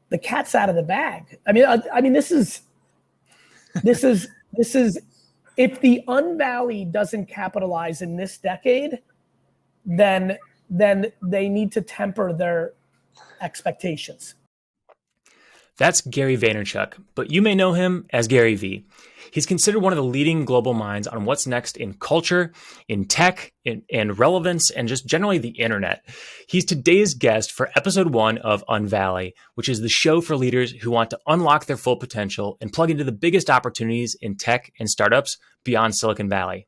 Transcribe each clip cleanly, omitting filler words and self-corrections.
the cat's out of the bag. I mean, this is if the Unvalley doesn't capitalize in this decade, then they need to temper their expectations. That's Gary Vaynerchuk, but you may know him as Gary V. He's considered one of the leading global minds on what's next in culture, in tech, in relevance, and just generally the internet. He's today's guest for episode 1 of Unvalley, which is the show for leaders who want to unlock their full potential and plug into the biggest opportunities in tech and startups beyond Silicon Valley.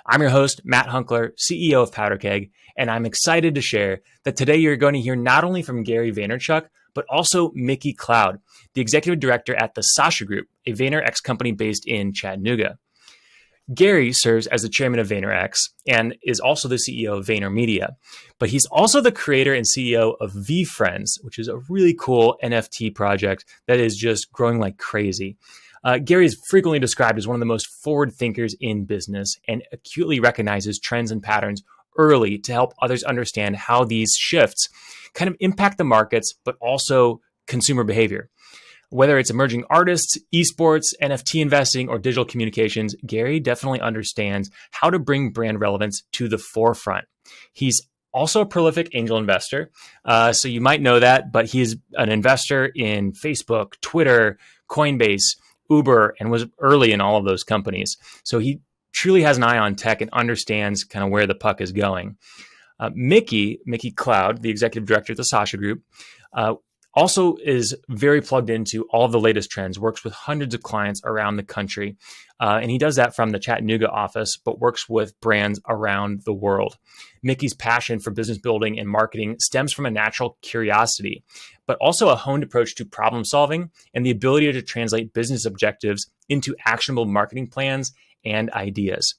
I'm your host, Matt Hunkler, CEO of PowderKeg, and I'm excited to share that today you're going to hear not only from Gary Vaynerchuk, but also Mickey Cloud, the executive director at the Sasha Group, a Vayner X company based in Chattanooga. Gary serves as the chairman of Vayner X and is also the CEO of VaynerMedia, but he's also the creator and CEO of VeeFriends, which is a really cool NFT project that is just growing like crazy. Gary is frequently described as one of the most forward thinkers in business and acutely recognizes trends and patterns early to help others understand how these shifts kind of impact the markets, but also consumer behavior. Whether it's emerging artists, esports, NFT investing, or digital communications, Gary definitely understands how to bring brand relevance to the forefront. He's also a prolific angel investor, so you might know that, but he is an investor in Facebook, Twitter, Coinbase, Uber, and was early in all of those companies. So he truly has an eye on tech and understands kind of where the puck is going. Mickey Cloud, the executive director at the Sasha Group, also is very plugged into all of the latest trends, works with hundreds of clients around the country. And he does that from the Chattanooga office, but works with brands around the world. Mickey's passion for business building and marketing stems from a natural curiosity, but also a honed approach to problem solving and the ability to translate business objectives into actionable marketing plans and ideas.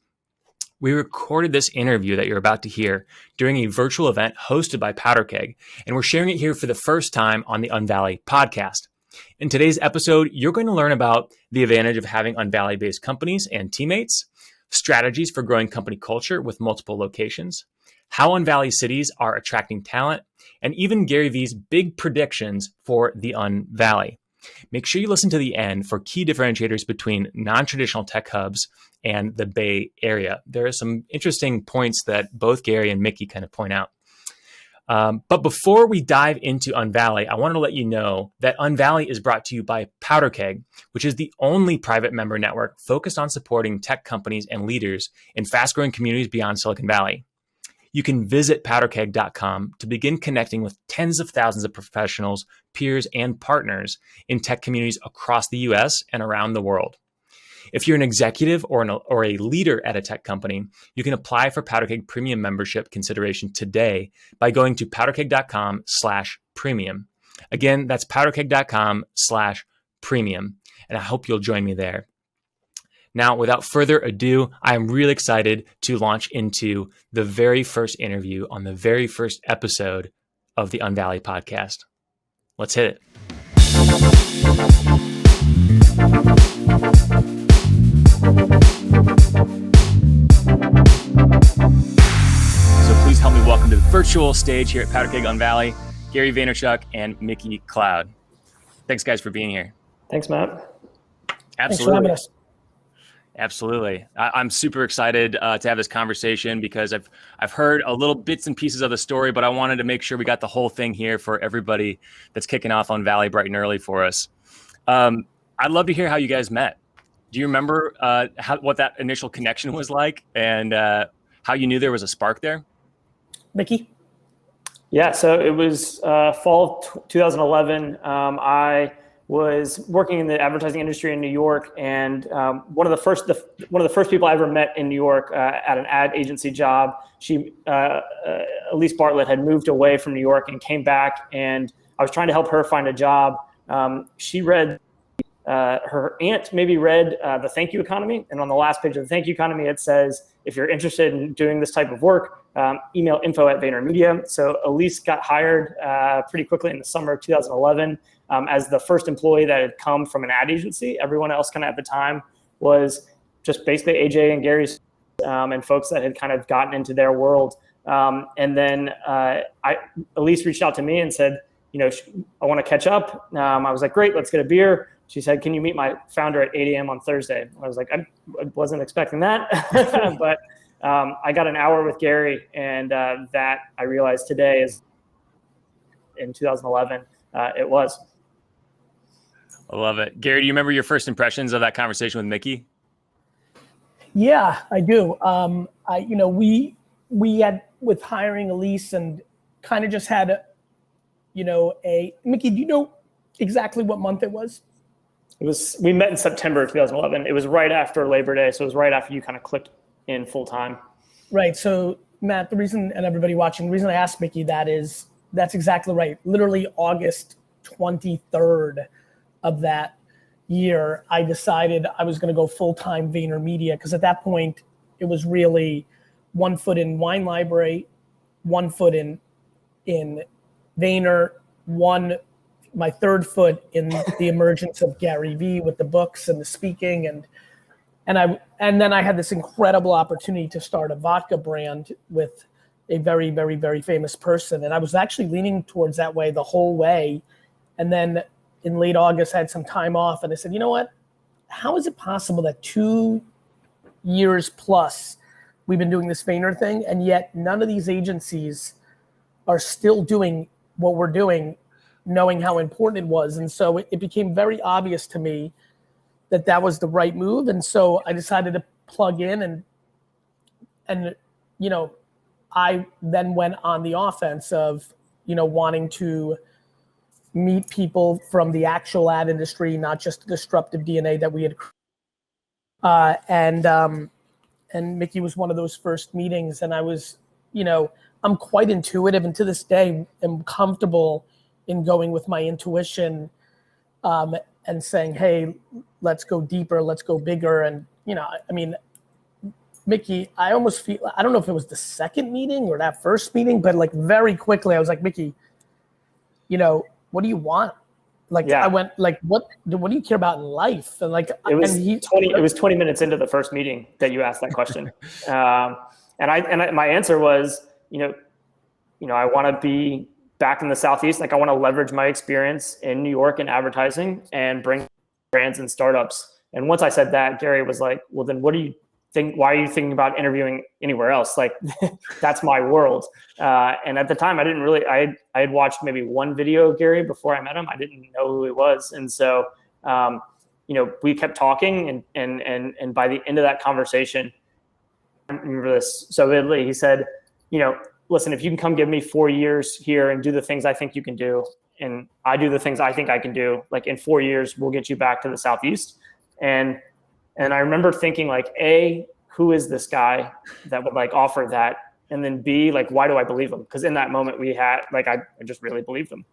We recorded this interview that you're about to hear during a virtual event hosted by PowderKeg, and we're sharing it here for the first time on the Unvalley podcast. In today's episode, you're going to learn about the advantage of having Unvalley-based companies and teammates, strategies for growing company culture with multiple locations, how Unvalley cities are attracting talent, and even Gary V's big predictions for the Unvalley. Make sure you listen to the end for key differentiators between non-traditional tech hubs and the Bay Area. There are some interesting points that both Gary and Mickey kind of point out. But before we dive into Unvalley, I want to let you know that Unvalley is brought to you by PowderKeg, which is the only private member network focused on supporting tech companies and leaders in fast-growing communities beyond Silicon Valley. You can visit powderkeg.com to begin connecting with tens of thousands of professionals, peers, and partners in tech communities across the US and around the world. If you're an executive or a leader at a tech company, you can apply for PowderKeg Premium membership consideration today by going to powderkeg.com/premium. Again, that's powderkeg.com/premium. And I hope you'll join me there. Now, without further ado, I am really excited to launch into the very first interview on the very first episode of the Unvalley podcast. Let's hit it. So please help me welcome to the virtual stage here at PowderKeg Unvalley, Gary Vaynerchuk and Mickey Cloud. Thanks, guys, for being here. Thanks, Matt. Absolutely. Thanks for having us. Absolutely. I'm super excited to have this conversation because I've heard a little bits and pieces of the story, but I wanted to make sure we got the whole thing here for everybody that's kicking off Unvalley bright and early for us. I'd love to hear how you guys met. Do you remember what that initial connection was like and how you knew there was a spark there? Mickey? Yeah, so it was fall of 2011. I was working in the advertising industry in New York, and one of the first people I ever met in New York at an ad agency job. She, Elise Bartlett, had moved away from New York and came back, and I was trying to help her find a job. She read, her aunt maybe read the Thank You Economy, and on the last page of the Thank You Economy, it says, if you're interested in doing this type of work, email info@VaynerMedia. So Elise got hired pretty quickly in the summer of 2011. As the first employee that had come from an ad agency. Everyone else kind of at the time was just basically AJ and Gary's and folks that had kind of gotten into their world. And then Elise reached out to me and said, I want to catch up. I was like, great, let's get a beer. She said, can you meet my founder at 8 a.m. on Thursday? I was like, I wasn't expecting that, but I got an hour with Gary, and that I realized today is in 2011. It was. I love it. Gary, do you remember your first impressions of that conversation with Mickey? Yeah, I do. We had with hiring Elise and kind of just had Mickey, do you know exactly what month it was? We met in September 2011. It was right after Labor Day. So it was right after you kind of clicked in full time. Right. So Matt, the reason, and everybody watching, the reason I asked Mickey that is, that's exactly right. Literally August 23rd of that year, I decided I was going to go full-time VaynerMedia, because at that point it was really 1 foot in Wine Library, 1 foot in Vayner, my third foot in the emergence of Gary V with the books and the speaking, and then I had this incredible opportunity to start a vodka brand with a very, very, very famous person, and I was actually leaning towards that way the whole way. And then in late August, I had some time off, and I said, you know what? How is it possible that 2 years plus we've been doing this Vayner thing, and yet none of these agencies are still doing what we're doing, knowing how important it was? And so it became very obvious to me that was the right move. And so I decided to plug in, and I then went on the offense of, wanting to meet people from the actual ad industry, not just the disruptive DNA that we had. And Mickey was one of those first meetings, and I was, I'm quite intuitive, and to this day am comfortable in going with my intuition, and saying, hey, let's go deeper, let's go bigger. And, Mickey, I almost feel, I don't know if it was the second meeting or that first meeting, but like very quickly I was like, Mickey, what do you want? Like, yeah. I went like, what do you care about in life? And like, it was 20 minutes into the first meeting that you asked that question. And my answer was, I want to be back in the Southeast. Like, I want to leverage my experience in New York in advertising and bring brands and startups. And once I said that, Gary was like, well, then what do you think? Why are you thinking about interviewing anywhere else? Like, that's my world. And at the time I didn't really, I had watched maybe one video of Gary before I met him. I didn't know who he was. And so, we kept talking, and by the end of that conversation, I remember this so vividly. He said, listen, if you can come give me 4 years here and do the things I think you can do, and I do the things I think I can do, like in 4 years, we'll get you back to the Southeast. And I remember thinking, like, A, who is this guy that would like offer that? And then B, like, why do I believe him? Because in that moment we had, like, I just really believed him.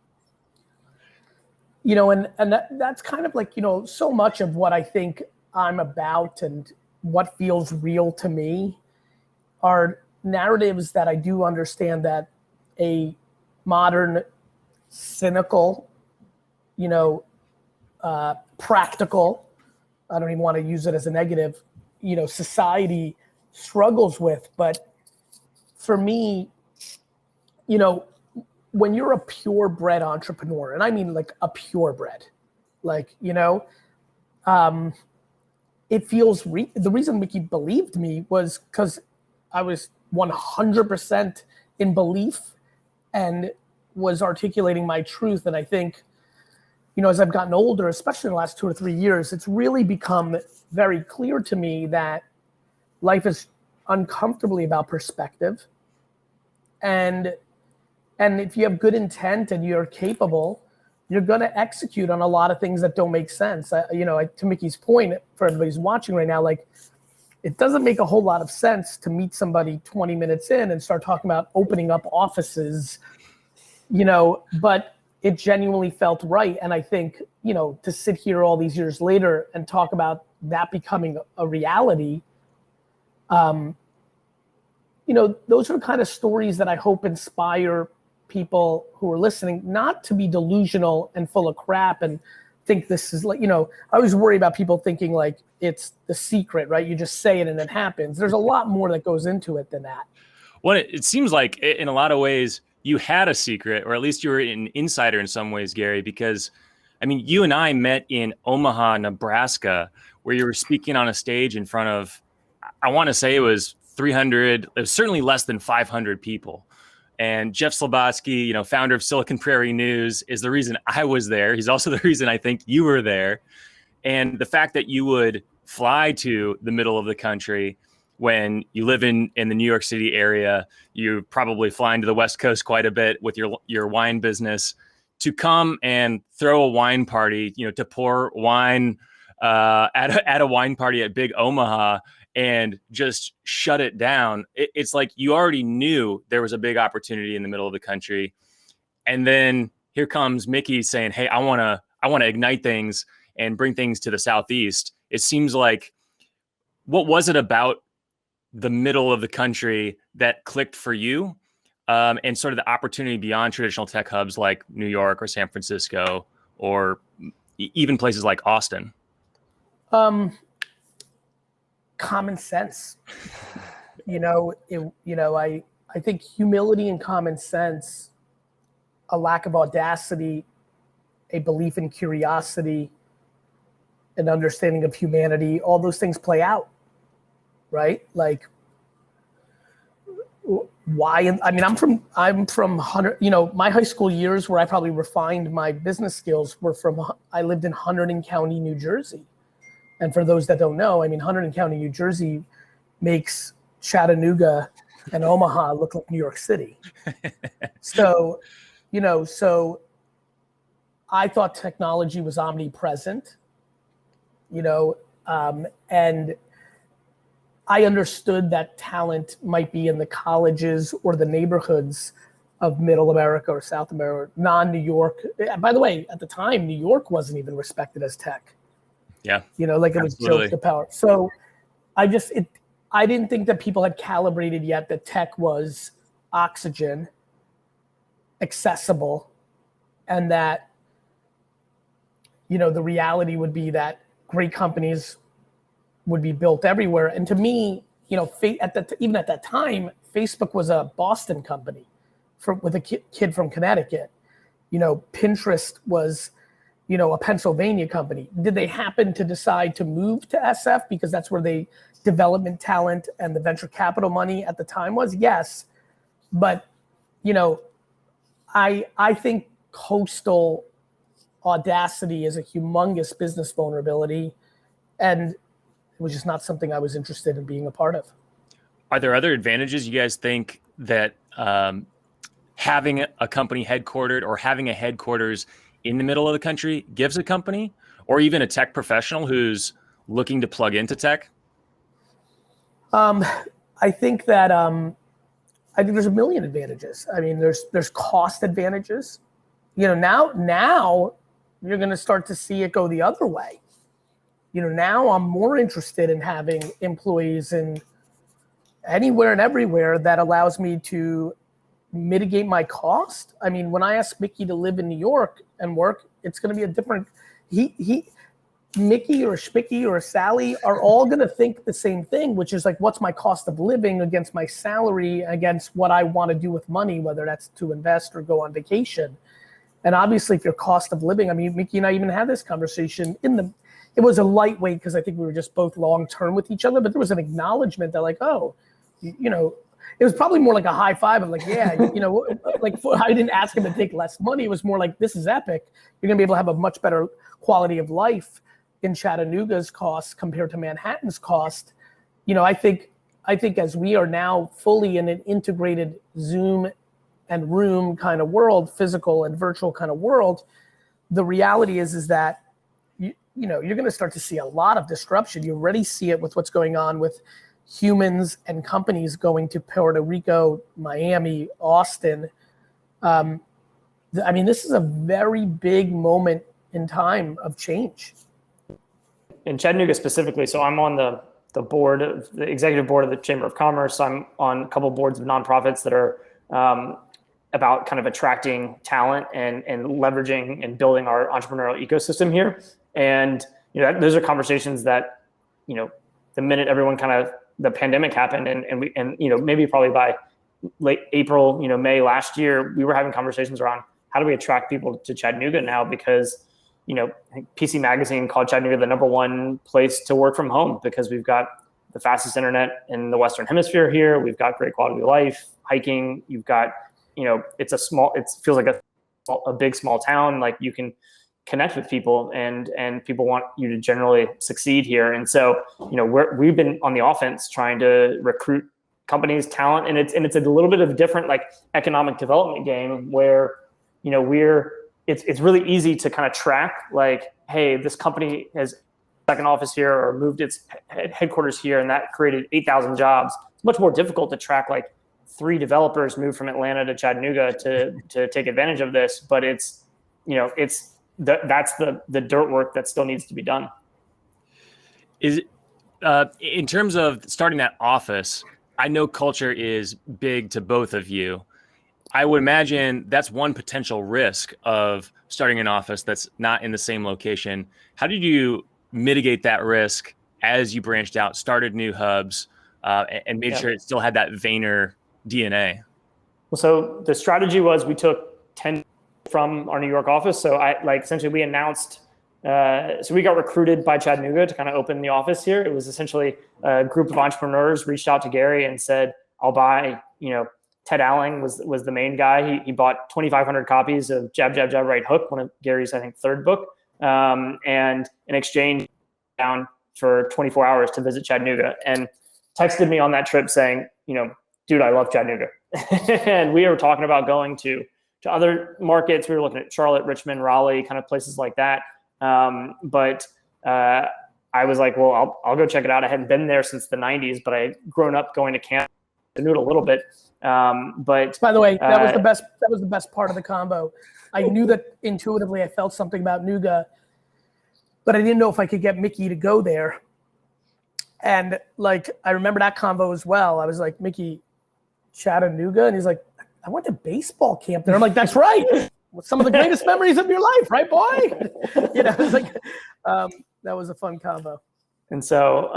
And that's kind of like, so much of what I think I'm about and what feels real to me are narratives that I do understand that a modern, cynical, practical, I don't even want to use it as a negative, society struggles with. But for me, when you're a purebred entrepreneur, and I mean like a purebred, like, it feels, the reason Mickey believed me was because I was 100% in belief and was articulating my truth. And I think, as I've gotten older, especially in the last 2 or 3 years, it's really become very clear to me that life is uncomfortably about perspective. And if you have good intent and you're capable, you're going to execute on a lot of things that don't make sense. To Mickey's point, for everybody who's watching right now, like, it doesn't make a whole lot of sense to meet somebody 20 minutes in and start talking about opening up offices, but it genuinely felt right. And I think, to sit here all these years later and talk about that becoming a reality, those are the kind of stories that I hope inspire people who are listening, not to be delusional and full of crap and think this is like, I always worry about people thinking like it's The Secret, right? You just say it and it happens. There's a lot more that goes into it than that. Well, it seems like in a lot of ways, you had a secret, or at least you were an insider in some ways, Gary, because I mean, you and I met in Omaha, Nebraska, where you were speaking on a stage in front of, I want to say it was 300, it was certainly less than 500 people. And Jeff Slobodski, founder of Silicon Prairie News, is the reason I was there. He's also the reason I think you were there. And the fact that you would fly to the middle of the country when you live in the New York City area, you probably flying to the West Coast quite a bit with your wine business, to come and throw a wine party, to pour wine at a wine party at Big Omaha and just shut it down. It's like you already knew there was a big opportunity in the middle of the country. And then here comes Mickey saying, hey, I want to ignite things and bring things to the Southeast. It seems like, what was it about the middle of the country that clicked for you? And sort of the opportunity beyond traditional tech hubs like New York or San Francisco, or even places like Austin? Common sense. I think humility and common sense, a lack of audacity, a belief in curiosity, an understanding of humanity, all those things play out, right? Like, why? I mean, I'm from my high school years where I probably refined my business skills I lived in Hunterdon County, New Jersey. And for those that don't know, I mean, Hunterdon County, New Jersey makes Chattanooga and Omaha look like New York City. So I thought technology was omnipresent, and I understood that talent might be in the colleges or the neighborhoods of Middle America or South America, non-New York. By the way, at the time, New York wasn't even respected as tech. Yeah. It was joke to power. So I didn't think that people had calibrated yet that tech was oxygen, accessible, and that, the reality would be that great companies would be built everywhere. And to me, even at that time, Facebook was a Boston company with a kid from Connecticut. Pinterest was, a Pennsylvania company. Did they happen to decide to move to SF because that's where the development talent and the venture capital money at the time was? Yes. But, I think coastal audacity is a humongous business vulnerability. And it was just not something I was interested in being a part of. Are there other advantages you guys think that having a company headquartered or having a headquarters in the middle of the country gives a company, or even a tech professional who's looking to plug into tech? I think there's a million advantages. I mean, there's cost advantages. Now you're going to start to see it go the other way. Now I'm more interested in having employees in anywhere and everywhere that allows me to mitigate my cost. I mean, when I ask Mickey to live in New York and work, it's going to be a different, Mickey or Schmicky or Sally are all going to think the same thing, which is like, what's my cost of living against my salary, against what I want to do with money, whether that's to invest or go on vacation. And obviously if your cost of living, I mean, Mickey and I even had this conversation it was a lightweight because I think we were just both long-term with each other, but there was an acknowledgement that like, oh, it was probably more like a high five of like, yeah, I didn't ask him to take less money. It was more like, this is epic. You're gonna be able to have a much better quality of life in Chattanooga's cost compared to Manhattan's cost. I think as we are now fully in an integrated Zoom and room kind of world, physical and virtual kind of world, the reality is that you're going to start to see a lot of disruption. You already see it with what's going on with humans and companies going to Puerto Rico, Miami, Austin. This is a very big moment in time of change. In Chattanooga specifically, so I'm on the executive board of the Chamber of Commerce. I'm on a couple of boards of nonprofits that are about kind of attracting talent and leveraging and building our entrepreneurial ecosystem here. And those are conversations that the minute everyone the pandemic happened and maybe probably by late April, May last year, we were having conversations around how do we attract people to Chattanooga now, because I think PC Magazine called Chattanooga the number 1 place to work from home, because we've got the fastest internet in the Western Hemisphere here. We've got great quality of life, hiking. You've got, it feels like a big, small town. Like, you can connect with people, and people want you to generally succeed here. And so, we've been on the offense trying to recruit companies, talent, and it's a little bit of a different, like, economic development game where, it's really easy to kind of track, like, hey, this company has second office here or moved its headquarters here, and that created 8,000 jobs. It's much more difficult to track, like, 3 developers moved from Atlanta to Chattanooga to take advantage of this. But that's the dirt work that still needs to be done. Is in terms of starting that office, I know culture is big to both of you. I would imagine that's one potential risk of starting an office that's not in the same location. How did you mitigate that risk as you branched out, started new hubs, and made sure it still had that Vayner DNA? Well, so the strategy was we took 10 from our New York office. So essentially we announced, so we got recruited by Chattanooga to kind of open the office here. It was essentially a group of entrepreneurs reached out to Gary and said, I'll buy, Ted Alling was the main guy. He bought 2,500 copies of Jab, Jab, Jab, Right Hook, one of Gary's, I think, 3rd book. And in exchange, down for 24 hours to visit Chattanooga, and texted me on that trip saying, dude, I love Chattanooga. And we were talking about going to other markets. We were looking at Charlotte, Richmond, Raleigh, kind of places like that. But I was like, well, I'll go check it out. I hadn't been there since the 90s, but I had grown up going to camp. I knew it a little bit. But by the way, that was the best part of the combo. I knew that intuitively I felt something about Nooga, but I didn't know if I could get Mickey to go there. And like, I remember that combo as well. I was like, Mickey, Chattanooga? And he's like, I went to baseball camp there. I'm like, that's right. Some of the greatest memories of your life, right, boy? It's like, that was a fun combo. And so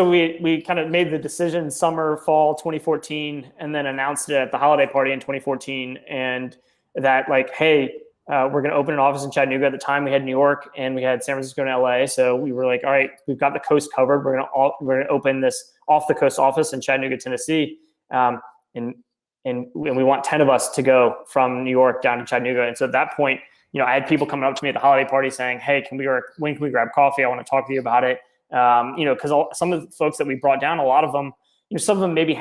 we kind of made the decision summer, fall 2014, and then announced it at the holiday party in 2014. And that, like, hey, we're going to open an office in Chattanooga. At the time, we had New York and we had San Francisco and LA. So we were like, all right, we've got the coast covered. We're going to open this off the coast office in Chattanooga, Tennessee. And we want 10 of us to go from New York down to Chattanooga. And so at that point, I had people coming up to me at the holiday party saying, hey, when can we grab coffee? I want to talk to you about it. Because some of the folks that we brought down, a lot of them, some of them maybe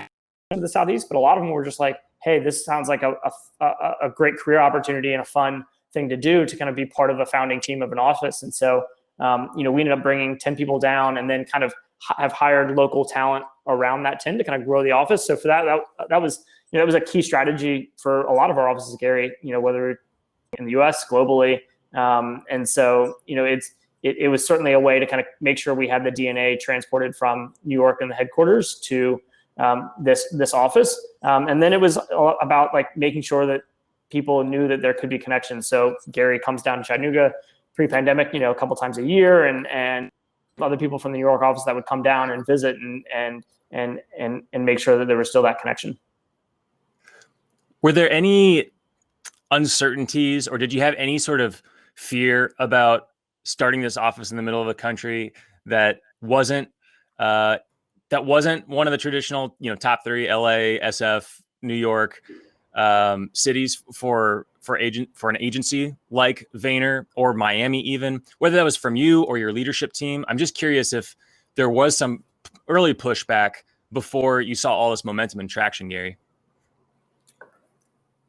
to the Southeast, but a lot of them were just like, hey, this sounds like a great career opportunity and a fun thing to do, to kind of be part of a founding team of an office. And so, we ended up bringing 10 people down, and then kind of have hired local talent around that 10 to kind of grow the office. So for that was a key strategy for a lot of our offices, Gary, whether in the US, globally. And so, it was certainly a way to kind of make sure we had the DNA transported from New York and the headquarters to this office. And then it was about, like, making sure that people knew that there could be connections. So Gary comes down to Chattanooga pre-pandemic, a couple times a year, and other people from the New York office that would come down and visit and make sure that there was still that connection. Were there any uncertainties, or did you have any sort of fear about starting this office in the middle of the country that wasn't one of the traditional, top 3 LA, SF, New York cities for an agency like Vayner, or Miami even, whether that was from you or your leadership team? I'm just curious if there was some early pushback before you saw all this momentum and traction, Gary.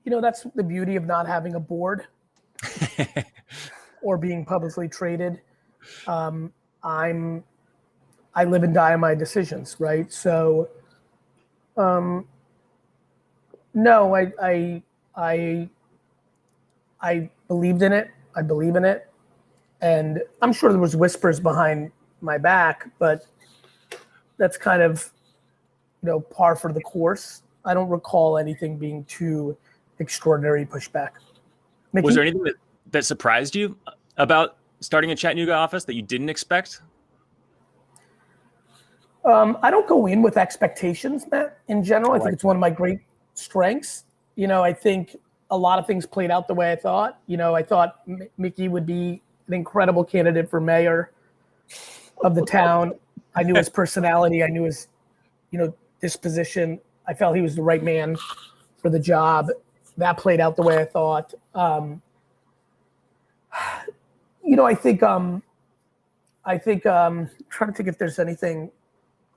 That's the beauty of not having a board or being publicly traded. I live and die on my decisions, right? So, no, I believed in it. I believe in it. And I'm sure there was whispers behind my back, but that's kind of, par for the course. I don't recall anything being too extraordinary pushback. Mickey? Was there anything that surprised you about starting a Chattanooga office that you didn't expect? I don't go in with expectations, Matt, in general. I think it's one of my great strengths. I think a lot of things played out the way I thought. I thought Mickey would be an incredible candidate for mayor of the town. I knew his personality. I knew his, disposition. I felt he was the right man for the job. That played out the way I thought. I think trying to think if there's anything,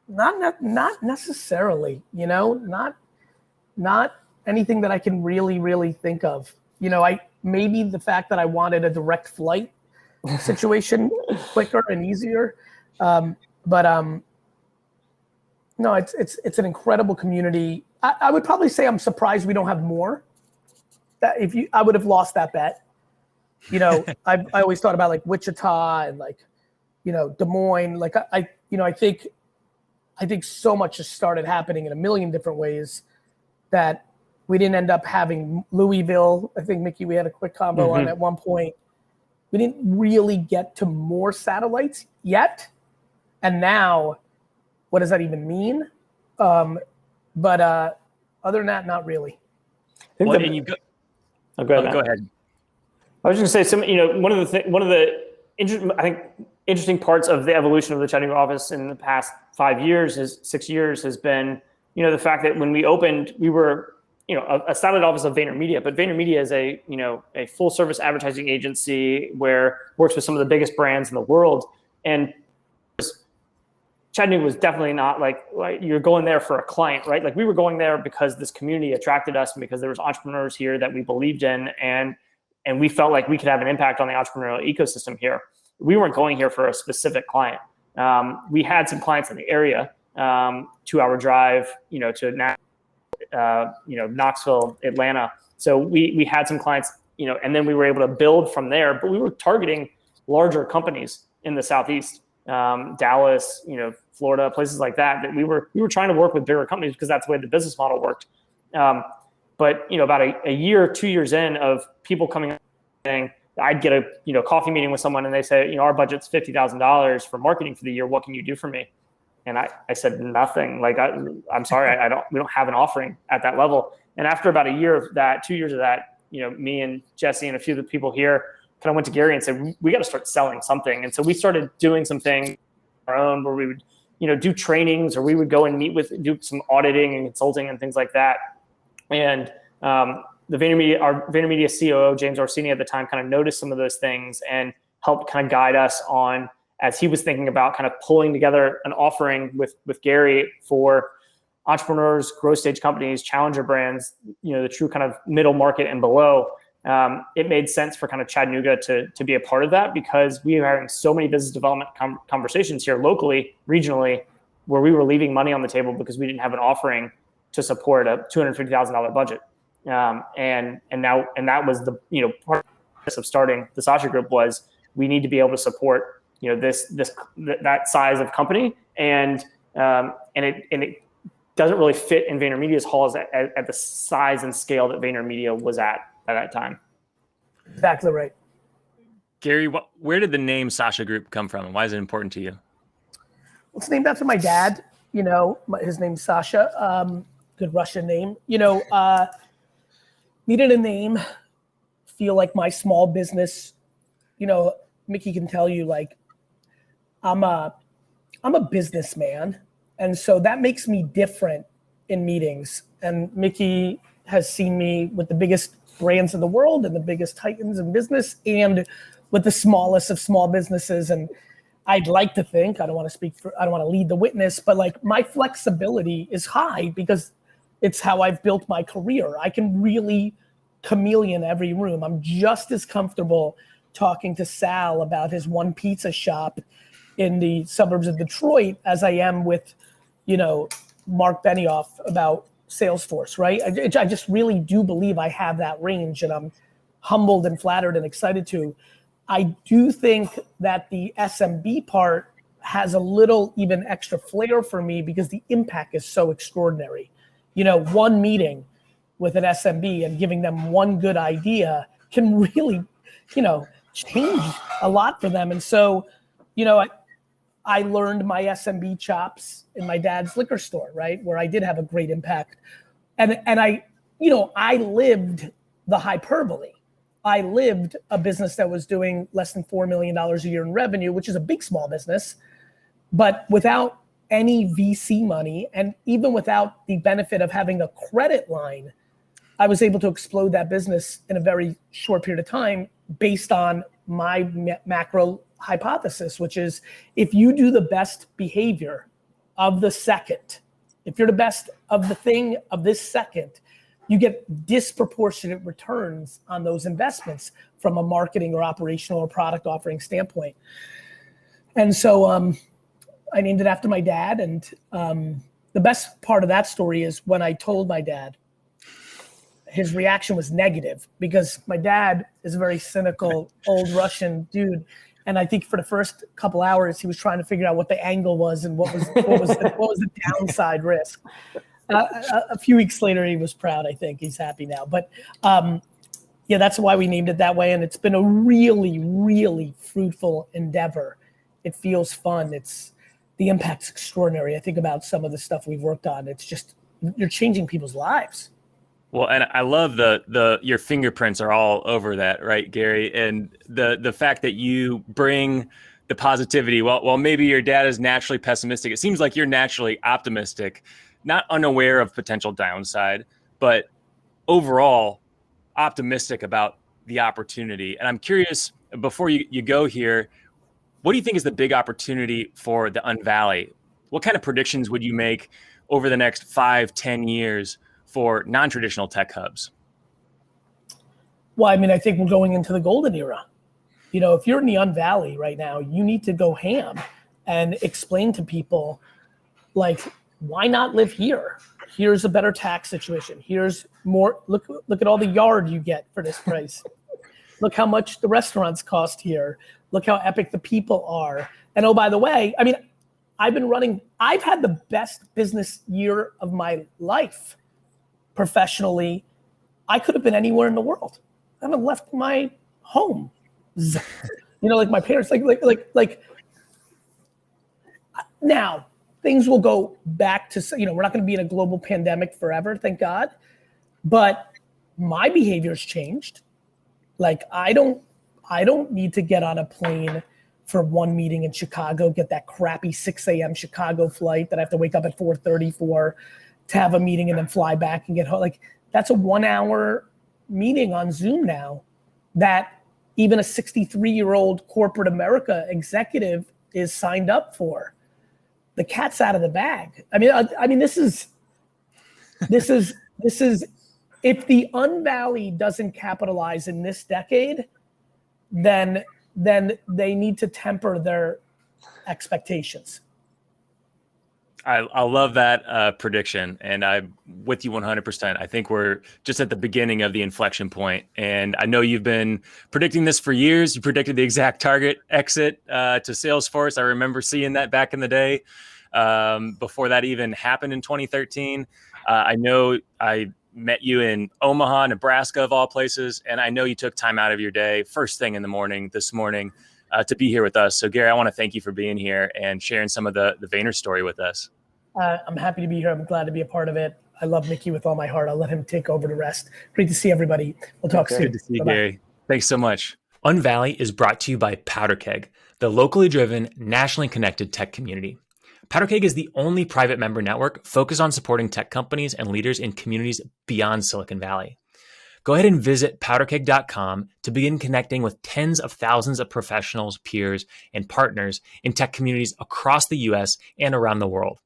not necessarily, not anything that I can really think of. Maybe the fact that I wanted a direct flight situation quicker and easier. No, it's an incredible community. I would probably say I'm surprised we don't have more. That I would have lost that bet. I always thought about like Wichita and like, Des Moines. Like I think so much just started happening in a million different ways that we didn't end up having Louisville. I think, Mickey, we had a quick combo on at one point. We didn't really get to more satellites yet. And now, what does that even mean? Other than that, not really. Go ahead. I was just gonna say one of the interesting parts of the evolution of the Chattanooga office in the past 6 years has been, the fact that when we opened, we were, a satellite office of VaynerMedia, but VaynerMedia is a full service advertising agency where works with some of the biggest brands in the world. And Chattanooga was definitely not like you're going there for a client, right? Like we were going there because this community attracted us and because there was entrepreneurs here that we believed in and we felt like we could have an impact on the entrepreneurial ecosystem here. We weren't going here for a specific client. We had some clients in the area, 2-hour drive, to Knoxville, Atlanta. So we had some clients, and then we were able to build from there, but we were targeting larger companies in the Southeast, Dallas, Florida, places like that we were trying to work with bigger companies because that's the way the business model worked. But about a year, 2 years in of people coming up saying, I'd get a coffee meeting with someone and they say, our budget's $50,000 for marketing for the year. What can you do for me? And I said nothing. Like I'm sorry, we don't have an offering at that level. And after about a year of that, 2 years of that, me and Jesse and a few of the people here kind of went to Gary and said, we got to start selling something. And so we started doing some things on our own where we would, do trainings or we would go and do some auditing and consulting and things like that. And our VaynerMedia COO, James Orsini at the time, kind of noticed some of those things and helped kind of guide us on, as he was thinking about kind of pulling together an offering with Gary for entrepreneurs, growth stage companies, challenger brands, the true kind of middle market and below. It made sense for kind of Chattanooga to be a part of that because we were having so many business development conversations here locally, regionally, where we were leaving money on the table because we didn't have an offering to support a $250,000 budget. And that was the part of starting the Sasha Group was we need to be able to support that size of company and it doesn't really fit in VaynerMedia's halls at the size and scale that VaynerMedia was at that time. Exactly right. Gary, where did the name Sasha Group come from and why is it important to you? Well, it's named after my dad. His name's Sasha. Good Russian name. Needed a name. Feel like my small business. Mickey can tell you like I'm a businessman, and so that makes me different in meetings. And Mickey has seen me with the biggest brands in the world and the biggest titans in business, and with the smallest of small businesses. And I'd like to think, I don't want to lead the witness, but like my flexibility is high because it's how I've built my career. I can really chameleon every room. I'm just as comfortable talking to Sal about his one pizza shop in the suburbs of Detroit as I am with, Mark Benioff about Salesforce, right? I just really do believe I have that range and I'm humbled and flattered and excited to. I do think that the SMB part has a little even extra flair for me because the impact is so extraordinary. One meeting with an SMB and giving them one good idea can really, change a lot for them. And so, I learned my SMB chops in my dad's liquor store, right? Where I did have a great impact And I lived the hyperbole. I lived a business that was doing less than $4 million a year in revenue, which is a big small business, but without any VC money, and even without the benefit of having a credit line, I was able to explode that business in a very short period of time based on my macro hypothesis, which is if you do the best behavior of the second, if you're the best of the thing of this second, you get disproportionate returns on those investments from a marketing or operational or product offering standpoint. And so I named it after my dad. And the best part of that story is when I told my dad, his reaction was negative because my dad is a very cynical old Russian dude. And I think for the first couple hours, he was trying to figure out what the angle was and what was the downside risk. A few weeks later, he was proud. I think he's happy now. But yeah, that's why we named it that way. And it's been a really, really fruitful endeavor. It feels fun. The impact's extraordinary. I think about some of the stuff we've worked on. It's just, you're changing people's lives. Well, and I love your fingerprints are all over that, right, Gary? And the fact that you bring the positivity. Well, maybe your dad is naturally pessimistic. It seems like you're naturally optimistic, not unaware of potential downside, but overall optimistic about the opportunity. And I'm curious, before you go here, what do you think is the big opportunity for the Unvalley? What kind of predictions would you make over the next 5-10 years for non-traditional tech hubs? Well, I mean, I think we're going into the golden era. If you're in the Unvalley right now, you need to go ham and explain to people, like, why not live here? Here's a better tax situation. Here's more, look at all the yard you get for this price. Look how much the restaurants cost here. Look how epic the people are. And oh, by the way, I mean, I've had the best business year of my life professionally. I could have been anywhere in the world. I haven't left my home. Like my parents, like now things will go back to, we're not going to be in a global pandemic forever, thank God. But my behavior's changed. Like I don't need to get on a plane for one meeting in Chicago, get that crappy 6 a.m. Chicago flight that I have to wake up at 4:30 for, to have a meeting and then fly back and get home. Like that's a 1 hour meeting on Zoom now that even a 63-year-old corporate America executive is signed up for. The cat's out of the bag. I mean, this is, if the Unvalley doesn't capitalize in this decade, then they need to temper their expectations. I love that prediction, and I'm with you 100%. I think we're just at the beginning of the inflection point, and I know you've been predicting this for years. You predicted the exact target exit to Salesforce. I remember seeing that back in the day, before that even happened in 2013. I know I met you in Omaha, Nebraska, of all places, and I know you took time out of your day, first thing in the morning this morning, to be here with us. So, Gary, I want to thank you for being here and sharing some of the Vayner story with us. I'm happy to be here. I'm glad to be a part of it. I love Mickey with all my heart. I'll let him take over the rest. Great to see everybody. We'll talk soon. Good to see you, Bye-bye. Gary. Thanks so much. Unvalley is brought to you by PowderKeg, the locally driven, nationally connected tech community. PowderKeg is the only private member network focused on supporting tech companies and leaders in communities beyond Silicon Valley. Go ahead and visit powderkeg.com to begin connecting with tens of thousands of professionals, peers, and partners in tech communities across the US and around the world.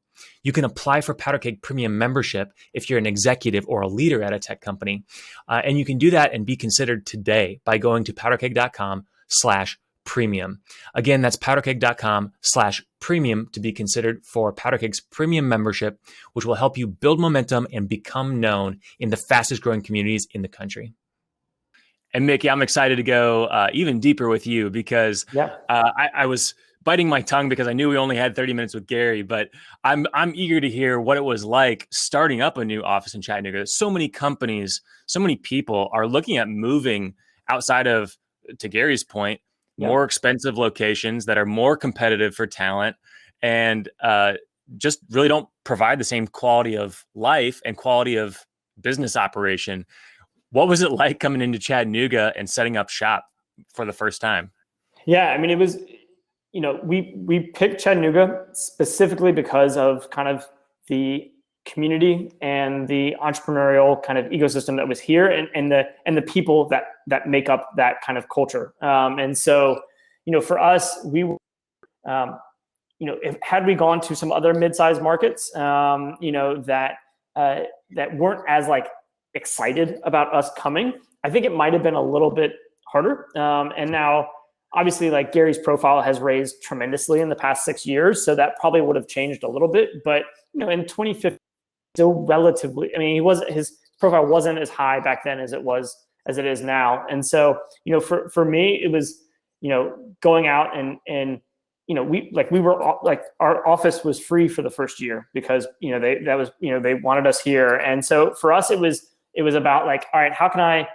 You can apply for PowderKeg Premium membership if you're an executive or a leader at a tech company. And you can do that and be considered today by going to powderkeg.com/premium. Again, that's powderkeg.com/premium to be considered for PowderKeg's premium membership, which will help you build momentum and become known in the fastest growing communities in the country. And Mickey, I'm excited to go even deeper with you because I was biting my tongue because I knew we only had 30 minutes with Gary, but I'm eager to hear what it was like starting up a new office in Chattanooga. So many companies, so many people are looking at moving outside of, to Gary's point, more expensive locations that are more competitive for talent and just really don't provide the same quality of life and quality of business operation. What was it like coming into Chattanooga and setting up shop for the first time? Yeah, I mean, it was, we picked Chattanooga specifically because of kind of the community and the entrepreneurial kind of ecosystem that was here, and the people that make up that kind of culture. And so, for us, we were, had we gone to some other mid-sized markets, that weren't as like excited about us coming, I think it might have been a little bit harder. And now, obviously, like Gary's profile has raised tremendously in the past 6 years, so that probably would have changed a little bit. But in 2015, still relatively, I mean, his profile wasn't as high back then as it is now. And so, for me, it was, going out and our office was free for the first year because, they wanted us here. And so for us, it was about like, all right, how can I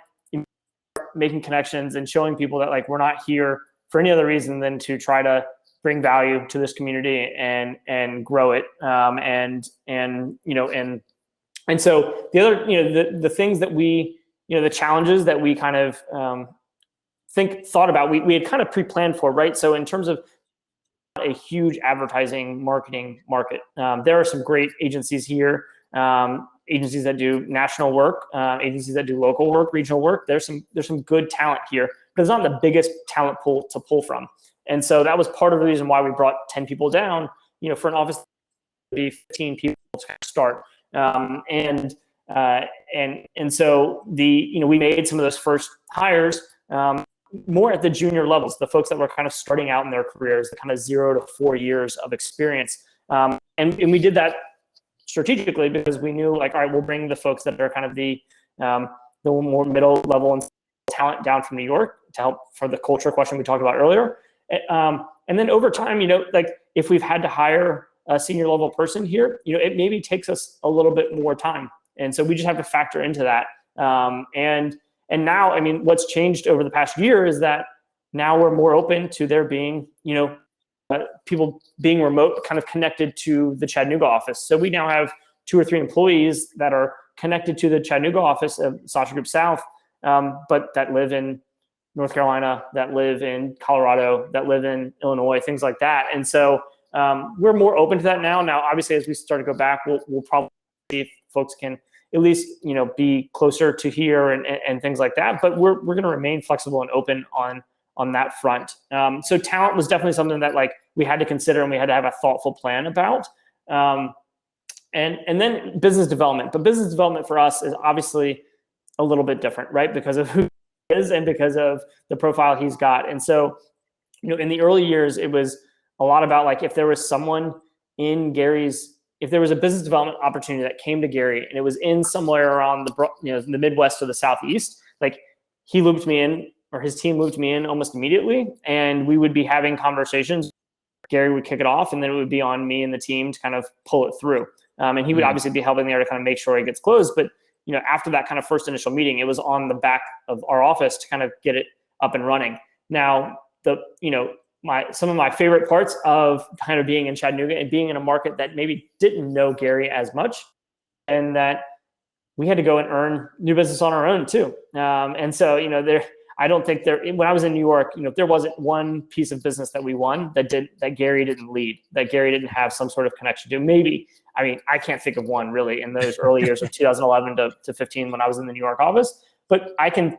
making connections and showing people that like, we're not here for any other reason than to try to bring value to this community and grow it. And so the other, the things that we, the challenges that we kind of thought about, we had kind of pre-planned for, right? So in terms of a huge advertising marketing market, there are some great agencies here, agencies that do national work, agencies that do local work, regional work. There's some good talent here, but it's not the biggest talent pool to pull from. And so that was part of the reason why we brought 10 people down, for an office to be 15 people to start. And so we made some of those first hires more at the junior levels, the folks that were kind of starting out in their careers, the kind of 0 to 4 years of experience. And we did that strategically because we knew like, all right, we'll bring the folks that are kind of the more middle level and talent down from New York to help for the culture question we talked about earlier. And then over time, like if we've had to hire a senior level person here, it maybe takes us a little bit more time. And so we just have to factor into that. And now, I mean, what's changed over the past year is that now we're more open to there being, people being remote, kind of connected to the Chattanooga office. So we now have 2 or 3 employees that are connected to the Chattanooga office of Sasha Group South, but that live in North Carolina, that live in Colorado, that live in Illinois, things like that. And so we're more open to that now. Now, obviously, as we start to go back, we'll probably see if folks can at least, be closer to here and things like that. But we're going to remain flexible and open on that front. So talent was definitely something that like we had to consider and we had to have a thoughtful plan about. And then business development. But business development for us is obviously a little bit different, right? Because of who he is and because of the profile he's got. And so, in the early years, it was a lot about like if there was someone in if there was a business development opportunity that came to Gary and it was in somewhere around the Midwest or the Southeast, like he looped me in or his team looped me in almost immediately, and we would be having conversations. Gary would kick it off, and then it would be on me and the team to kind of pull it through. And he would obviously be helping there to kind of make sure it gets closed. But after that kind of first initial meeting, it was on the back of our office to kind of get it up and running. Now, some of my favorite parts of kind of being in Chattanooga and being in a market that maybe didn't know Gary as much, and that we had to go and earn new business on our own too. And so, I don't think when I was in New York, there wasn't one piece of business that we won that Gary didn't lead, that Gary didn't have some sort of connection to. Maybe, I mean, I can't think of one really in those early years of 2011 to 15 when I was in the New York office, but I can,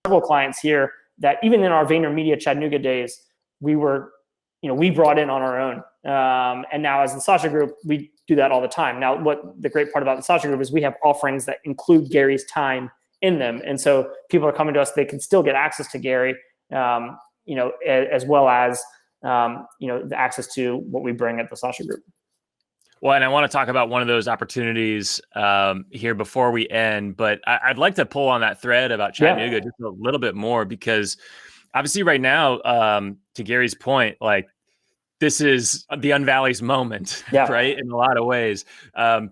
several clients here that even in our VaynerMedia Chattanooga days, we were, we brought in on our own. And now as the Sasha Group, we do that all the time. Now, what the great part about the Sasha Group is we have offerings that include Gary's time in them. And so people are coming to us, they can still get access to Gary, as well as, the access to what we bring at the Sasha Group. Well, and I want to talk about one of those opportunities here before we end, but I'd like to pull on that thread about Chattanooga just a little bit more, because obviously right now, to Gary's point, like this is the Unvalley's moment, right? In a lot of ways,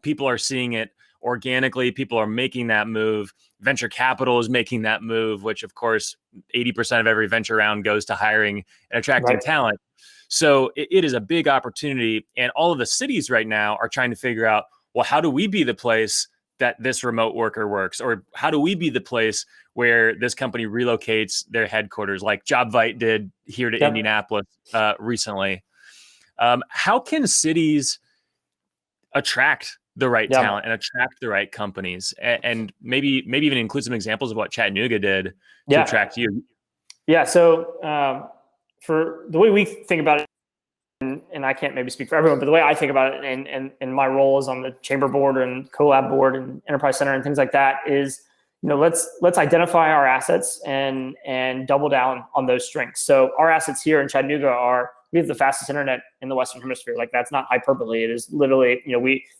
people are seeing it organically. People are making that move. Venture capital is making that move, which of course, 80% of every venture round goes to hiring and attracting talent. So it is a big opportunity. And all of the cities right now are trying to figure out, well, how do we be the place that this remote worker works? Or how do we be the place where this company relocates their headquarters, like JobVite did here to Indianapolis recently? How can cities attract the right talent and attract the right companies, and maybe even include some examples of what Chattanooga did to attract you? Yeah. So for the way we think about it, and I can't maybe speak for everyone, but the way I think about it, and my role is on the chamber board and collab board and enterprise center and things like that, is, let's identify our assets and double down on those strengths. So our assets here in Chattanooga we have the fastest internet in the Western Hemisphere. Like, that's not hyperbole. It is literally,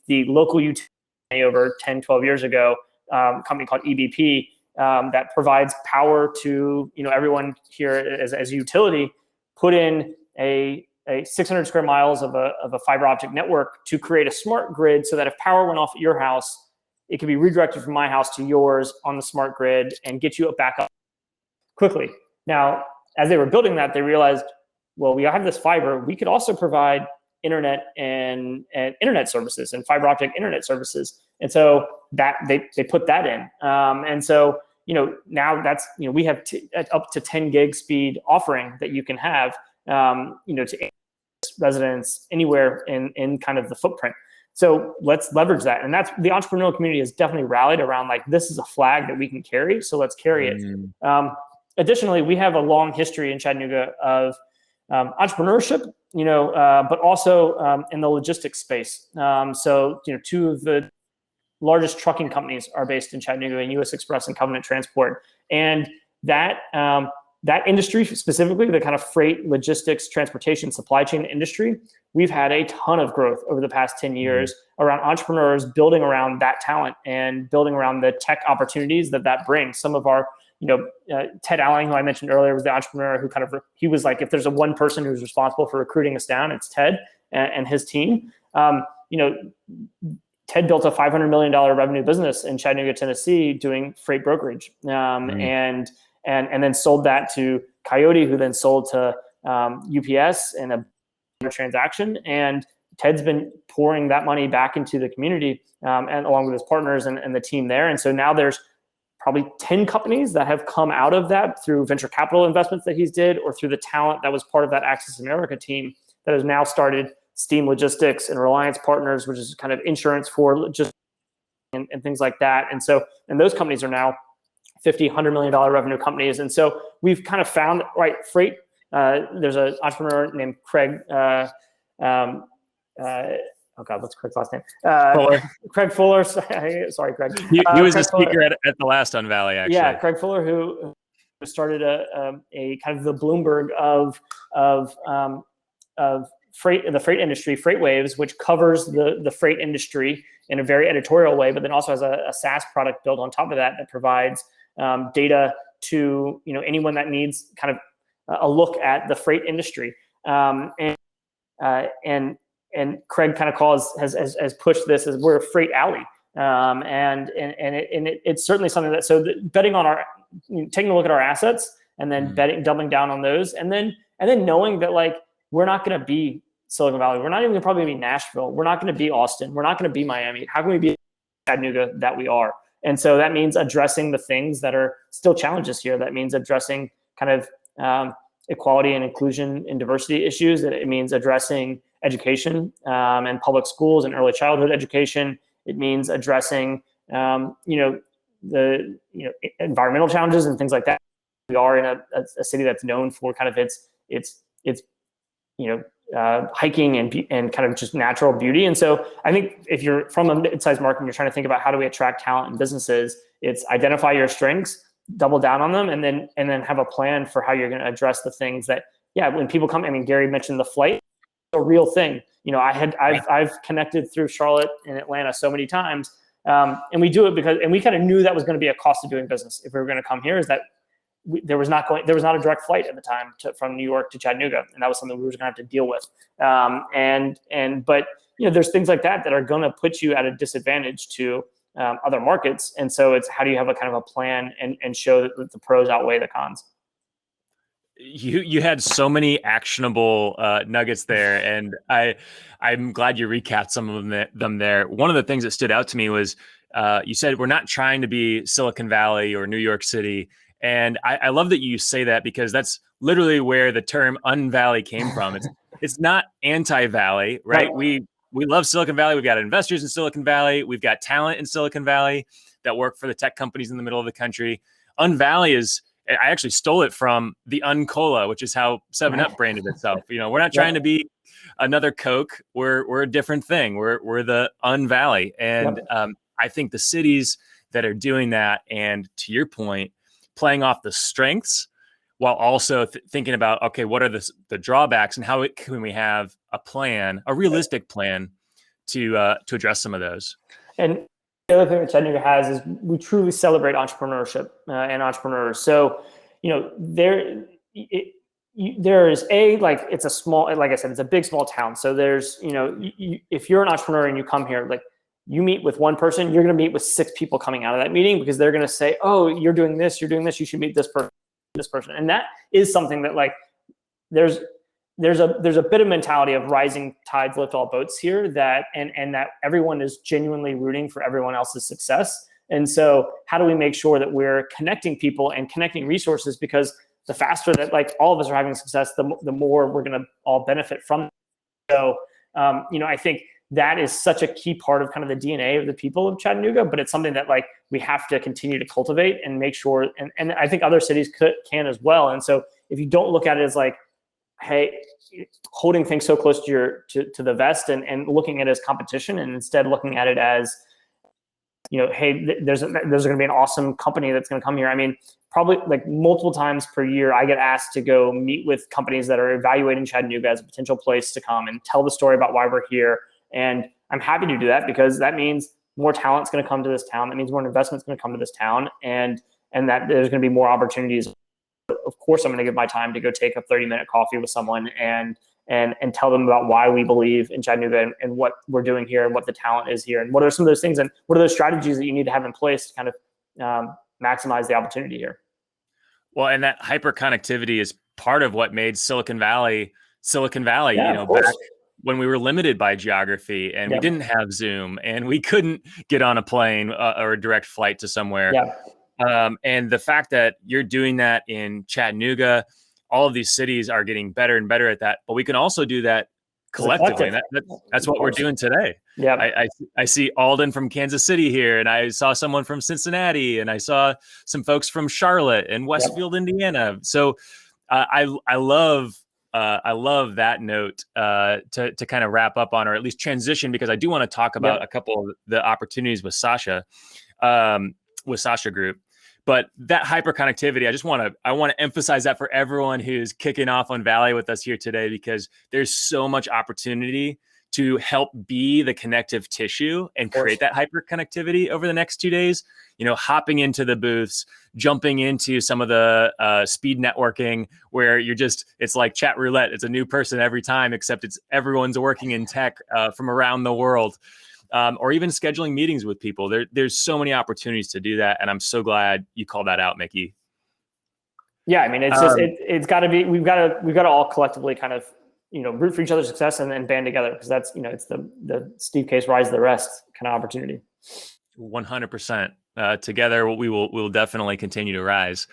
the local utility over 10, 12 years ago, company called EBP, that provides power to, everyone here as a utility, put in a 600 square miles of a fiber optic network to create a smart grid, so that if power went off at your house, it could be redirected from my house to yours on the smart grid and get you back up quickly. Now, as they were building that, they realized, well, we have this fiber. We could also provide internet and internet services and fiber optic internet services. And so that they put that in. And so, now that's, we have up to 10 gig speed offering that you can have, to residents anywhere in kind of the footprint. So let's leverage that. And that's, the entrepreneurial community has definitely rallied around, like, this is a flag that we can carry, so let's carry it. Additionally, we have a long history in Chattanooga of entrepreneurship, but also in the logistics space. So, two of the largest trucking companies are based in Chattanooga, and US Express and Covenant Transport. And that industry, specifically the kind of freight, logistics, transportation, supply chain industry, we've had a ton of growth over the past 10 years around entrepreneurs building around that talent and building around the tech opportunities that brings. Some of our, Ted Alling, who I mentioned earlier, was the entrepreneur who he was like, if there's a one person who's responsible for recruiting us down, it's Ted and his team. Ted built a $500 million revenue business in Chattanooga, Tennessee, doing freight brokerage, and then sold that to Coyote, who then sold to UPS in a transaction. And Ted's been pouring that money back into the community, and along with his partners and the team there. And so now there's probably 10 companies that have come out of that through venture capital investments that he's did, or through the talent that was part of that Access America team that has now started Steam Logistics and Reliance Partners, which is kind of insurance for logistics and things like that. And so, and those companies are now $50, $100 million revenue companies. And so we've kind of found, freight. There's an entrepreneur named Craig. Oh God, what's Craig's last name? Fuller. Craig Fuller. Sorry, Craig. He was Craig a speaker Fuller. at the last Unvalley, actually. Yeah, Craig Fuller, who started a kind of the Bloomberg of freight, in the freight industry, FreightWaves, which covers the freight industry in a very editorial way, but then also has a SaaS product built on top of that provides data to anyone that needs kind of a look at the freight industry. And Craig kind of has pushed this as we're a freight alley, and it's certainly something that, so betting on taking a look at our assets and then doubling down on those, and then knowing that, like, we're not going to be Silicon Valley, we're not even probably going to be Nashville, we're not going to be Austin, we're not going to be Miami. How can we be Chattanooga that we are? And so that means addressing the things that are still challenges here. That means addressing kind of equality and inclusion and diversity issues. It means addressing education and public schools and early childhood education. It means addressing, the environmental challenges and things like that. We are in a city that's known for kind of its hiking and kind of just natural beauty. And so I think if you're from a mid-sized market and you're trying to think about how do we attract talent and businesses, it's identify your strengths, double down on them, and then have a plan for how you're going to address the things that, when people come. I mean, Gary mentioned the flight, a real thing. I've connected through Charlotte and Atlanta so many times, and we do it because, and we kind of knew that was going to be a cost of doing business if we were going to come here. Is that there was not a direct flight at the time from New York to Chattanooga, and that was something we were going to have to deal with. But there's things like that are going to put you at a disadvantage to other markets, and so it's how do you have a kind of a plan and show that the pros outweigh the cons. You had so many actionable nuggets there, and I'm glad you recapped some of them there. One of the things that stood out to me was You said we're not trying to be Silicon Valley or New York City. And I love that you say that, because that's literally where the term Unvalley came from. It's not anti-Valley, right? We love Silicon Valley. We've got investors in Silicon Valley. We've got talent in Silicon Valley that work for the tech companies in the middle of the country. Unvalley I actually stole it from the Uncola, which is how 7-Up branded itself. We're not trying to be another Coke. We're a different thing. We're the Unvalley. And I think the cities that are doing that, and to your point, playing off the strengths while also thinking about, okay, what are the drawbacks, and how can we have a realistic plan to address some of those. And the other thing that Chattanooga has is we truly celebrate entrepreneurship and entrepreneurs. So, there is it's a small, like I said, it's a big, small town. So there's, if you're an entrepreneur and you come here, like you meet with one person, you're going to meet with 6 people coming out of that meeting, because they're going to say, oh, you're doing this, you should meet this person. And that is something that, like, there's a bit of mentality of rising tides lift all boats here, that that everyone is genuinely rooting for everyone else's success. And so how do we make sure that we're connecting people and connecting resources? Because the faster that, like, all of us are having success, the more we're going to all benefit from it. So, I think that is such a key part of kind of the DNA of the people of Chattanooga, but it's something that, like, we have to continue to cultivate and make sure, and I think other cities can as well. And so if you don't look at it as like, hey, holding things so close to the vest and looking at it as competition, and instead looking at it as, hey, there's going to be an awesome company that's going to come here. I mean, probably like multiple times per year, I get asked to go meet with companies that are evaluating Chattanooga as a potential place to come and tell the story about why we're here. And I'm happy to do that, because that means more talent's going to come to this town. That means more investment's going to come to this town, and that there's going to be more opportunities. Of course, I'm going to give my time to go take a 30-minute coffee with someone and tell them about why we believe in Chattanooga and what we're doing here and what the talent is here and what are some of those things and what are those strategies that you need to have in place to kind of maximize the opportunity here. Well, and that hyper connectivity is part of what made Silicon Valley. Yeah, Back when we were limited by geography and we didn't have Zoom and we couldn't get on a plane or a direct flight to somewhere. And the fact that you're doing that in Chattanooga, all of these cities are getting better and better at that, but we can also do that collectively. That's what we're doing today. I see Alden from Kansas City here, and I saw someone from Cincinnati, and I saw some folks from Charlotte and Westfield, Indiana. So I love that note to kind of wrap up on, or at least transition, because I do want to talk about a couple of the opportunities with Sasha Group. But that hyper connectivity, I want to emphasize that for everyone who's kicking off Unvalley with us here today, because there's so much opportunity to help be the connective tissue and create that hyper connectivity over the next 2 days. Hopping into the booths, jumping into some of the speed networking where it's like chat roulette. It's a new person every time, except everyone's working in tech from around the world. Or even scheduling meetings with people. There's so many opportunities to do that. And I'm so glad you called that out, Mickey. Yeah. I mean, it's got to be, we've got to all collectively kind of, root for each other's success and band together, because that's, it's the Steve Case rise the rest kind of opportunity. 100%. Together, we will definitely continue to rise.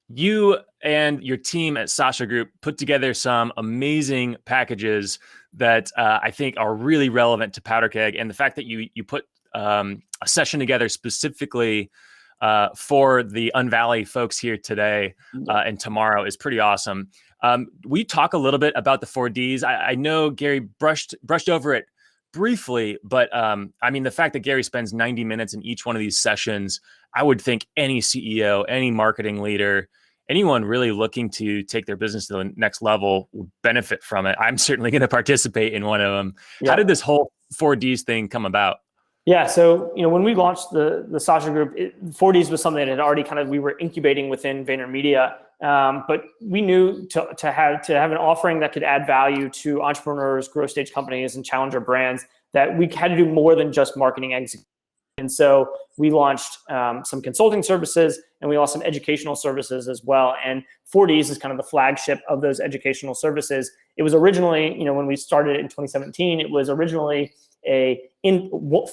You and your team at Sasha Group put together some amazing packages that I think are really relevant to Powder Keg, and the fact that you put a session together specifically for the Unvalley folks here today and tomorrow is pretty awesome. We talk a little bit about the 4Ds. I know Gary brushed over it briefly, but I mean, the fact that Gary spends 90 minutes in each one of these sessions, I would think any CEO, any marketing leader, anyone really looking to take their business to the next level will benefit from it. I'm certainly going to participate in one of them. How did this whole 4Ds thing come about? Yeah, so when we launched the Sasha Group, 4Ds was something that had already we were incubating within VaynerMedia, but we knew to have an offering that could add value to entrepreneurs, growth stage companies, and challenger brands, that we had to do more than just marketing execution. And so we launched some consulting services, and we launched some educational services as well. And 4Ds is kind of the flagship of those educational services. It was originally, when we started in 2017, it was originally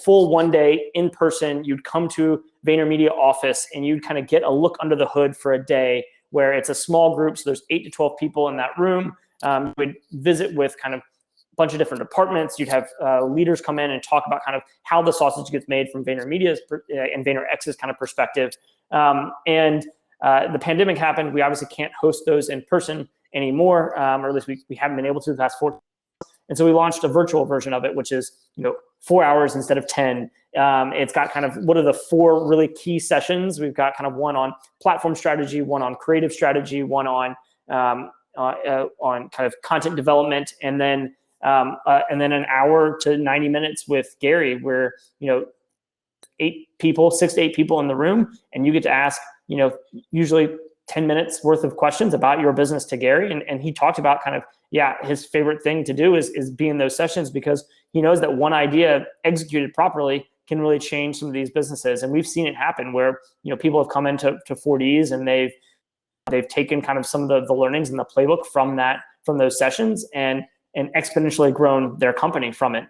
full 1 day in person. You'd come to VaynerMedia office and you'd kind of get a look under the hood for a day where it's a small group. So there's 8 to 12 people in that room. We'd visit with kind of a bunch of different departments. You'd have leaders come in and talk about kind of how the sausage gets made from VaynerMedia's and VaynerX's kind of perspective. The pandemic happened. We obviously can't host those in person anymore, or at least we haven't been able to the past 4. And so we launched a virtual version of it, which is 4 hours instead of 10. It's got kind of what are the 4 really key sessions. We've got kind of one on platform strategy, one on creative strategy, one on kind of content development, and then an hour to 90 minutes with Gary, where 6 to 8 people in the room, and you get to ask usually 10 minutes worth of questions about your business to Gary. And he talked about kind of, his favorite thing to do is be in those sessions, because he knows that one idea executed properly can really change some of these businesses. And we've seen it happen where, people have come into 4Ds and they've taken kind of some of the learnings and the playbook from those sessions and exponentially grown their company from it.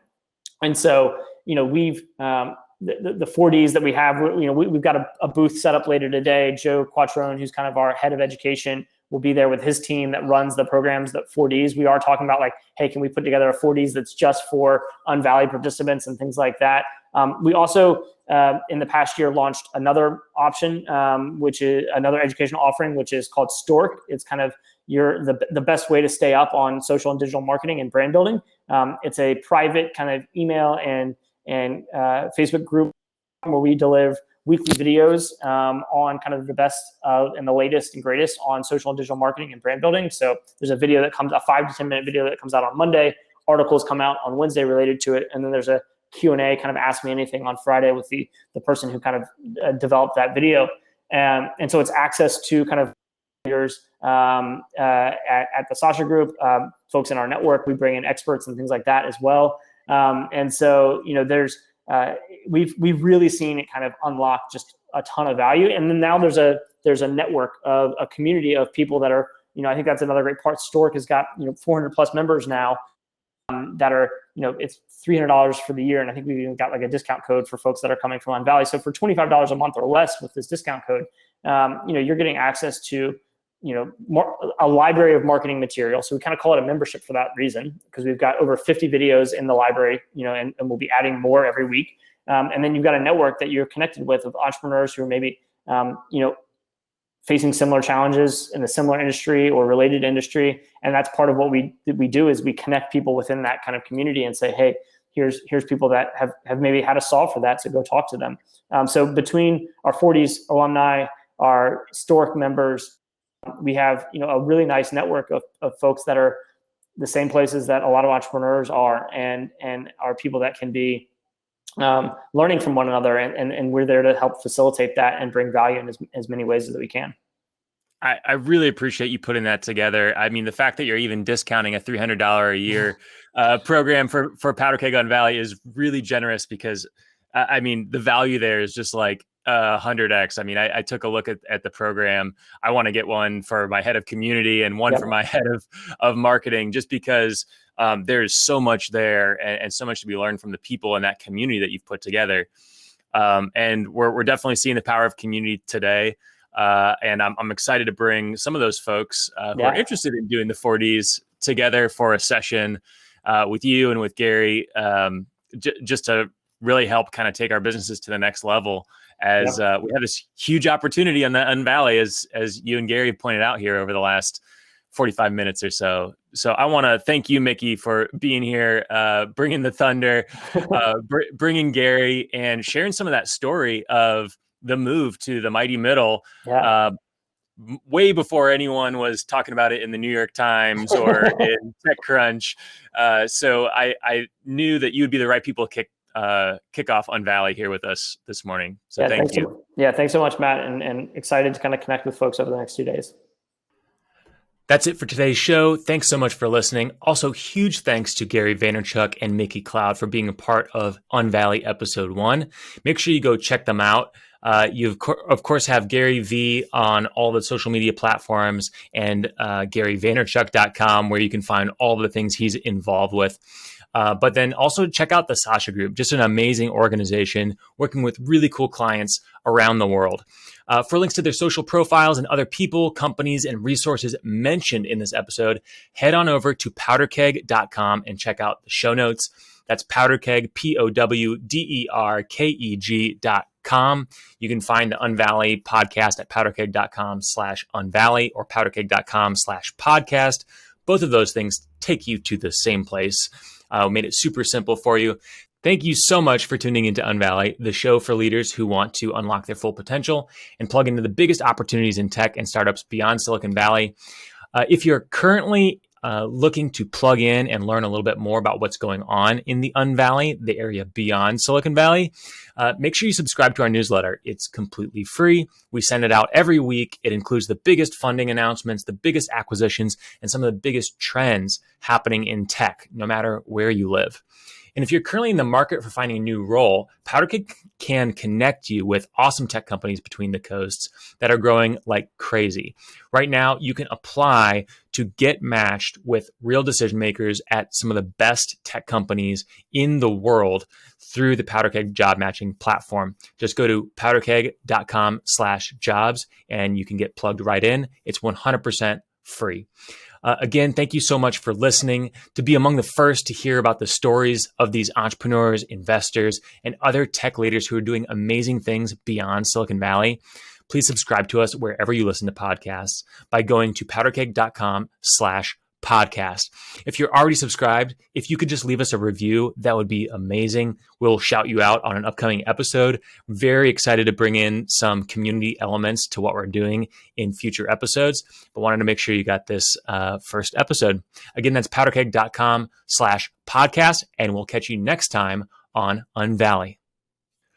And so, we've, the 4Ds that we have, we've got a booth set up later today. Joe Quattrone, who's kind of our head of education, will be there with his team that runs the programs, that 4Ds. We are talking about like, hey, can we put together a 4Ds that's just for Unvalley participants and things like that. We also, in the past year, launched another option, which is another educational offering, which is called Stork. It's kind of the best way to stay up on social and digital marketing and brand building. It's a private kind of email and Facebook group where we deliver weekly videos on kind of the best and the latest and greatest on social and digital marketing and brand building. So there's a 5 to 10 minute video that comes out on Monday. Articles come out on Wednesday related to it. And then there's a Q&A, kind of ask me anything, on Friday with the person who kind of developed that video. And so it's access to kind of leaders at the Sasha Group, folks in our network. We bring in experts and things like that as well. And so, there's we've really seen it kind of unlock just a ton of value. And then now there's a network of a community of people that are, I think that's another great part. Stork has got 400 plus members now that are, it's $300 for the year. And I think we've even got like a discount code for folks that are coming from Unvalley. So for $25 a month or less with this discount code, you're getting access to a library of marketing material. So we kind of call it a membership for that reason, because we've got over 50 videos in the library, and we'll be adding more every week. And then you've got a network that you're connected with entrepreneurs who are maybe, facing similar challenges in a similar industry or related industry. And that's part of what we do is we connect people within that kind of community and say, hey, here's people that have maybe had to solve for that. So go talk to them. So between our 40s alumni, our Stork members, we have, a really nice network of folks that are the same places that a lot of entrepreneurs are, and are people that can be learning from one another. And we're there to help facilitate that and bring value in as many ways as we can. I really appreciate you putting that together. I mean, the fact that you're even discounting a $300 a year program for Powder Keg Unvalley is really generous, because the value there is just like 100x. I mean, I took a look at the program. I want to get one for my head of community and one for my head of marketing, just because there's so much there and so much to be learned from the people in that community that you've put together. And we're definitely seeing the power of community today. And I'm excited to bring some of those folks who are interested in doing the 4Ds together for a session with you and with Gary, just to really help kind of take our businesses to the next level, as we have this huge opportunity on the Unvalley, as you and Gary have pointed out here over the last 45 minutes or so. So I want to thank you, Mickey, for being here, bringing the thunder, bringing Gary, and sharing some of that story of the move to the mighty middle, way before anyone was talking about it in the New York Times or in TechCrunch. So I knew that you would be the right people to kick off Unvalley here with us this morning. So thank you. Thanks so much, Matt, and excited to kind of connect with folks over the next 2 days. That's it for today's show. Thanks so much for listening. Also, huge thanks to Gary Vaynerchuk and Mickey Cloud for being a part of Unvalley Episode 1. Make sure you go check them out. You, of course, have Gary V on all the social media platforms, and GaryVaynerchuk.com, where you can find all the things he's involved with. But then also check out the Sasha Group, just an amazing organization working with really cool clients around the world. For links to their social profiles and other people, companies, and resources mentioned in this episode, head on over to powderkeg.com and check out the show notes. That's powderkeg, powderkeg.com. You can find the Unvalley podcast at powderkeg.com/unvalley or powderkeg.com/podcast. Both of those things take you to the same place. Made it super simple for you. Thank you so much for tuning into Unvalley, the show for leaders who want to unlock their full potential and plug into the biggest opportunities in tech and startups beyond Silicon Valley. If you're currently looking to plug in and learn a little bit more about what's going on in the Unvalley, the area beyond Silicon Valley, make sure you subscribe to our newsletter. It's completely free. We send it out every week. It includes the biggest funding announcements, the biggest acquisitions, and some of the biggest trends happening in tech, no matter where you live. And if you're currently in the market for finding a new role, PowderKeg can connect you with awesome tech companies between the coasts that are growing like crazy. Right now, you can apply to get matched with real decision makers at some of the best tech companies in the world through the PowderKeg job matching platform. Just go to powderkeg.com/jobs and you can get plugged right in. It's 100% free. Again, thank you so much for listening. To be among the first to hear about the stories of these entrepreneurs, investors, and other tech leaders who are doing amazing things beyond Silicon Valley, please subscribe to us wherever you listen to podcasts by going to powderkeg.com/podcast. If you're already subscribed, if you could just leave us a review, that would be amazing. We'll shout you out on an upcoming episode. Very excited to bring in some community elements to what we're doing in future episodes, but wanted to make sure you got this first episode. Again, that's powderkeg.com/podcast, and we'll catch you next time on Unvalley.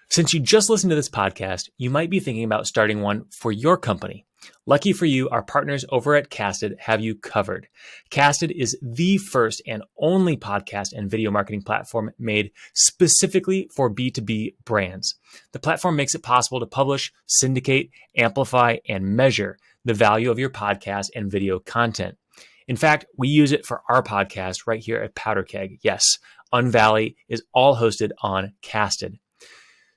Since you just listened to this podcast, you might be thinking about starting one for your company. Lucky for you, our partners over at Casted have you covered. Casted is the first and only podcast and video marketing platform made specifically for B2B brands. The platform makes it possible to publish, syndicate, amplify, and measure the value of your podcast and video content. In fact, we use it for our podcast right here at PowderKeg. Yes, Unvalley is all hosted on Casted.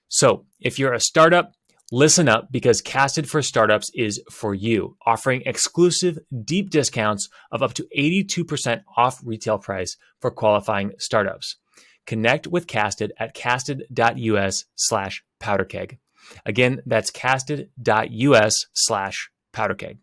So if you're a startup, listen up, because Casted for Startups is for you, offering exclusive deep discounts of up to 82% off retail price for qualifying startups. Connect with Casted at casted.us/powderkeg. Again, that's casted.us/powderkeg.